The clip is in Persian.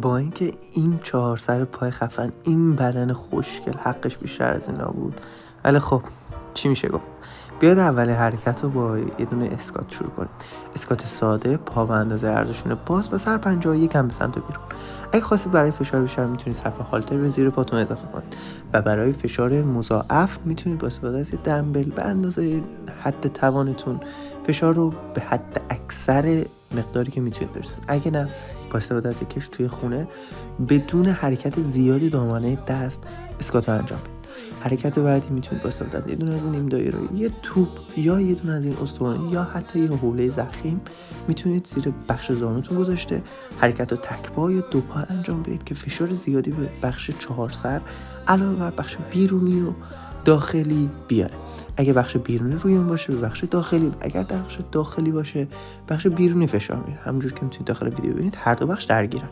با اینکه این 4 سر پای خفن، این بدن خوشگل، حقش بیشتر از اینا بود، ولی خب چی میشه گفت. بیاد اول حرکت رو با یه دونه اسکات شروع کنیم. اسکات ساده، پا به اندازه ارزشونه باز و سر 50 یکم به سمت بیرون. اگه خواستید برای فشار بیشتر میتونید صفحه هالتر رو زیر پاتون اضافه کنید و برای فشار مضاعف میتونید با استفاده از دمبل به اندازه حد توانتون فشار رو به حد اکثر مقداری که میتونید برسید. اگه نه، با استفاده از کش توی خونه بدون حرکت زیادی دامنه دست اسکات رو انجام بدید. حرکت بعدی میتونید با استفاده از یه دونه از این نیم دایره، یه توپ یا یه دونه از این استوانه یا حتی یه حوله ضخیم میتونید زیر بخش زانوتون گذاشته حرکت رو تک پا یا دو پا انجام بدید که فشار زیادی به بخش 4 سر علاوه بر بخش بیرونی و داخلی بیاره. اگه بخش بیرونی روی اون باشه به بخش داخلی، اگر بخش داخلی باشه بخش بیرونی فشار میره. همونجور که میتونید داخل ویدیو ببینید هر دو بخش درگیرن.